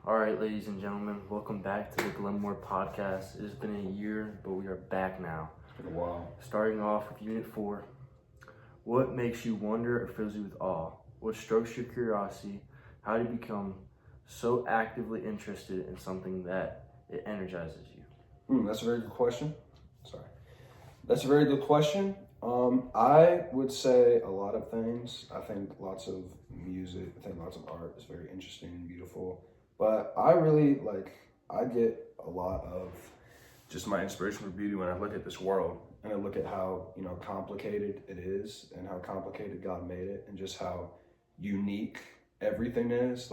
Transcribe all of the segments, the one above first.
All right, ladies and gentlemen, welcome back to the Glenmore Podcast. It has been a year, but we are back now. It's been a while. Starting off with Unit 4. What makes you wonder or fills you with awe? What strokes your curiosity? How do you become so actively interested in something that it energizes you? That's a very good question. That's a very good question. I would say a lot of things. I think lots of music, I think lots of art is very interesting and beautiful. But I get a lot of just my inspiration for beauty when I look at this world and I look at how, complicated it is and how complicated God made it and just how unique everything is.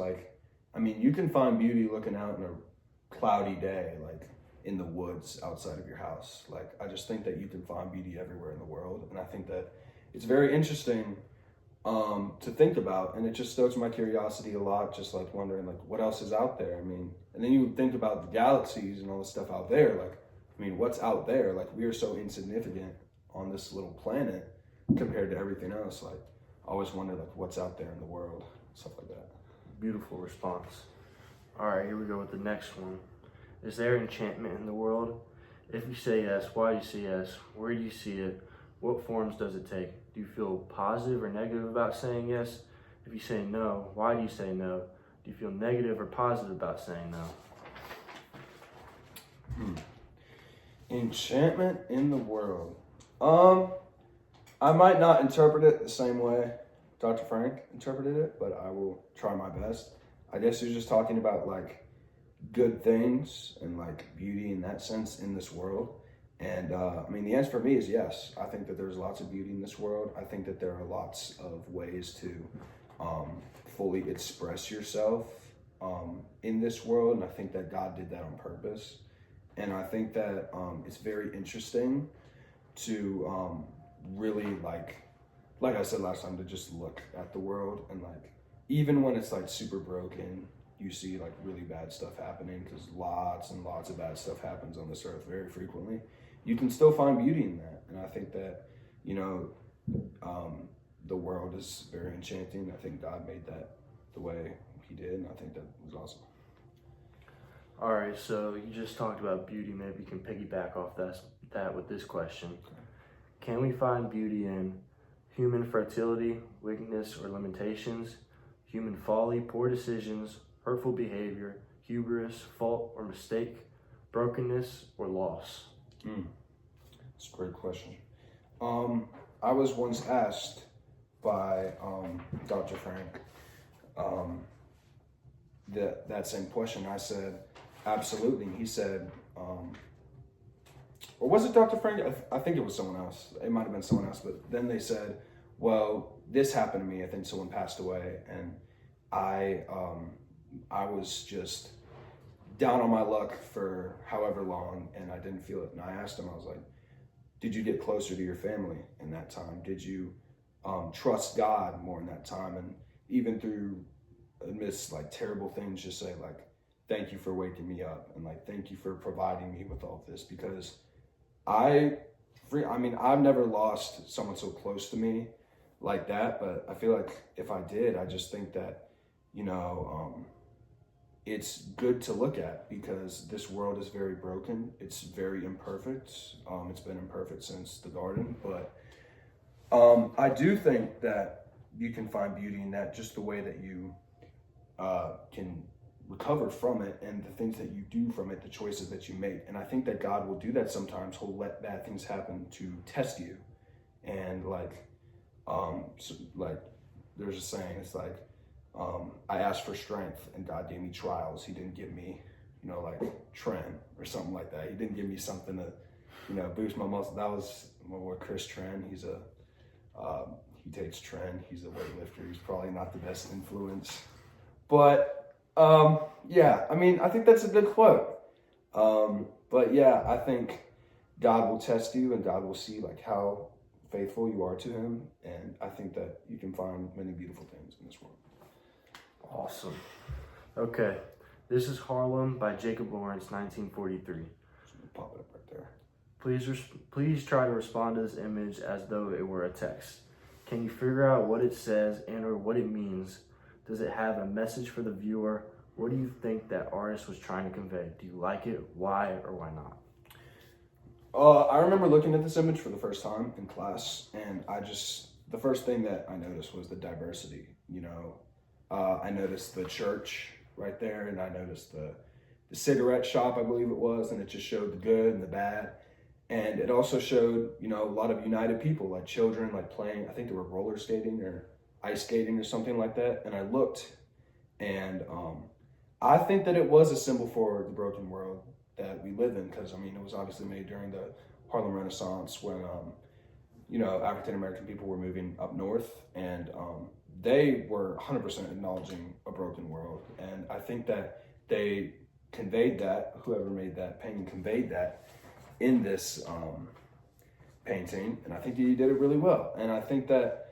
You can find beauty looking out in a cloudy day, in the woods outside of your house. I just think that you can find beauty everywhere in the world. And I think that it's very interesting to think about, and it just stokes my curiosity a lot, just wondering what else is out there. And then you think about the galaxies and all the stuff out there. What's out there? We are so insignificant on this little planet compared to everything else. I always wonder what's out there in the world, stuff like that. Beautiful response. All right, here we go with the next one. Is there enchantment in the world? If you say yes, why do you say yes? Where do you see it? What forms does it take? Do you feel positive or negative about saying yes? If you say no, why do you say no? Do you feel negative or positive about saying no? Enchantment in the world. I might not interpret it the same way Dr. Frank interpreted it, but I will try my best. I guess you're just talking about good things and beauty in that sense in this world. And the answer for me is yes. I think that there's lots of beauty in this world. I think that there are lots of ways to fully express yourself in this world. And I think that God did that on purpose. And I think that it's very interesting to really like I said last time, to just look at the world and even when it's super broken, you see really bad stuff happening, because lots and lots of bad stuff happens on this earth very frequently. You can still find beauty in that. And I think that, the world is very enchanting. I think God made that the way he did. And I think that was awesome. All right, so you just talked about beauty. Maybe you can piggyback off that with this question. Can we find beauty in human fertility, weakness, or limitations, human folly, poor decisions, hurtful behavior, hubris, fault or mistake, brokenness, or loss? That's a great question. I was once asked by Dr. Frank that same question. I said, absolutely. He said, or was it Dr. Frank? I think it was someone else. It might have been someone else. But then they said, well, this happened to me. I think someone passed away. And I was just down on my luck for however long, and I didn't feel it. And I asked him, I was like, did you get closer to your family in that time? Did you trust God more in that time? And even through amidst terrible things, just say thank you for waking me up, and thank you for providing me with all of this, because I've never lost someone so close to me like that. But I feel if I did, I just think that, it's good to look at, because this world is very broken. It's very imperfect. It's been imperfect since the garden, but I do think that you can find beauty in that, just the way that you can recover from it, and the things that you do from it, the choices that you make. And I think that God will do that sometimes. He'll let bad things happen to test you. And there's a saying, it's I asked for strength and God gave me trials. He didn't give me, Tren or something like that. He didn't give me something to, boost my muscle. That was my boy Chris Tren. He takes Tren. He's a weightlifter. He's probably not the best influence, but I think that's a good quote. I think God will test you, and God will see how faithful you are to him. And I think that you can find many beautiful things in this world. Awesome. Okay, this is Harlem by Jacob Lawrence, 1943. Pop it up right there. Please try to respond to this image as though it were a text. Can you figure out what it says and or what it means? Does it have a message for the viewer? What do you think that artist was trying to convey? Do you like it? Why or why not? I remember looking at this image for the first time in class, and the first thing that I noticed was the diversity. I noticed the church right there, and I noticed the cigarette shop, I believe it was, and it just showed the good and the bad. And it also showed, a lot of united people, like children, like playing, I think they were roller skating or ice skating or something like that. And I looked, and I think that it was a symbol for the broken world that we live in, because, it was obviously made during the Harlem Renaissance when, African-American people were moving up north, and they were 100% acknowledging a broken world. And I think that they conveyed that, whoever made that painting conveyed that in this painting, and I think he did it really well. And I think that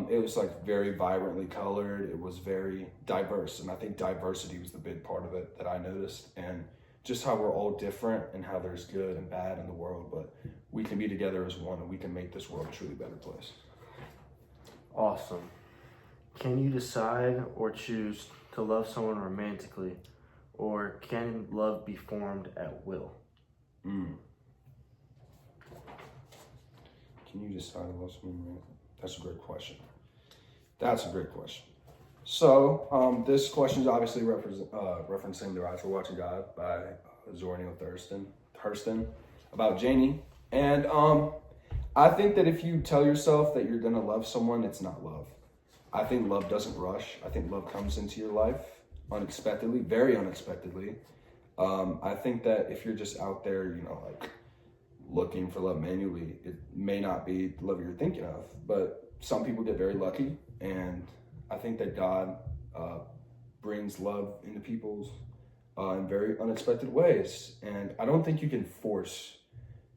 it was like very vibrantly colored, it was very diverse, and I think diversity was the big part of it that I noticed, and just how we're all different and how there's good and bad in the world, but we can be together as one and we can make this world a truly better place. Awesome. Can you decide or choose to love someone romantically, or can love be formed at will? Can you decide to love someone? That's a great question. So this question is obviously referencing The Rise for Watching God by Zora Neale Hurston about Janie. And I think that if you tell yourself that you're going to love someone, it's not love. I think love doesn't rush. I think love comes into your life unexpectedly, very unexpectedly. I think that if you're just out there, looking for love manually, it may not be the love you're thinking of, but some people get very lucky, and I think that God brings love into people's in very unexpected ways, and I don't think you can force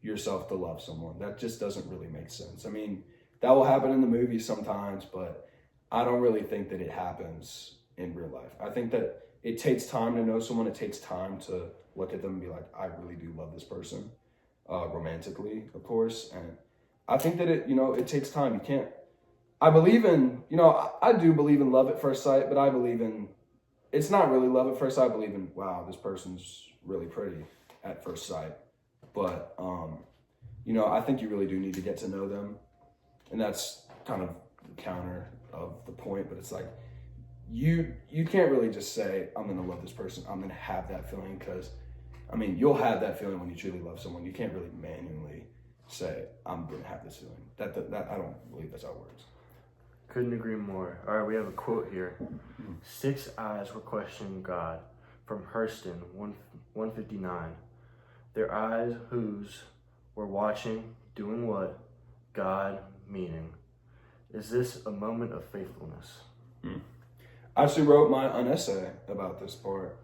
yourself to love someone. That just doesn't really make sense. That will happen in the movies sometimes, but I don't really think that it happens in real life. I think that it takes time to know someone. It takes time to look at them and be like, I really do love this person. Romantically, of course, and I think that it takes time. I believe in, I do believe in love at first sight, but I believe in, it's not really love at first sight. I believe in, wow, this person's really pretty at first sight, but I think you really do need to get to know them, and that's kind of the counter of the point, but it's like, you can't really just say, I'm gonna love this person, I'm gonna have that feeling, because you'll have that feeling when you truly love someone. You can't really manually say, I'm going to have this feeling. That I don't believe that's how it works. Couldn't agree more. All right, we have a quote here. 6 eyes were questioning God, from Hurston, 159. Their eyes whose were watching, doing what? God, meaning. Is this a moment of faithfulness? I actually wrote an essay about this part.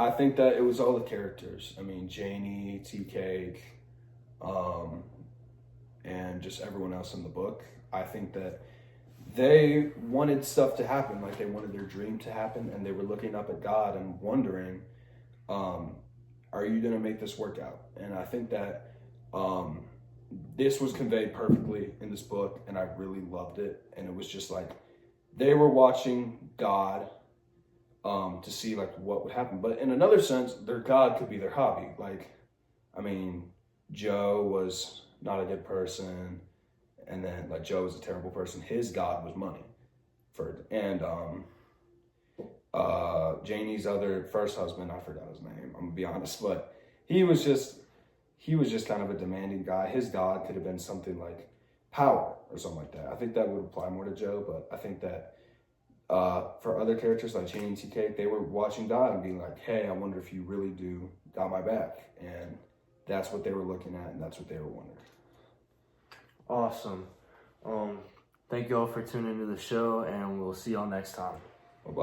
I think that it was all the characters. Janie, Tea Cake, and just everyone else in the book. I think that they wanted stuff to happen, like they wanted their dream to happen, and they were looking up at God and wondering, are you going to make this work out? And I think that this was conveyed perfectly in this book, and I really loved it. And it was just like they were watching God to see what would happen. But in another sense, their God could be their hobby. Joe was not a good person, and then Joe was a terrible person. His God was money. Janie's first husband, I forgot his name, I'm gonna be honest, but he was just kind of a demanding guy. His God could have been something like power or something like that. I think that would apply more to Joe, but I think that for other characters like Janie and TK, they were watching God and being like, hey, I wonder if you really do got my back. And that's what they were looking at, and that's what they were wondering. Awesome. Thank you all for tuning into the show, and we'll see y'all next time. Bye-bye.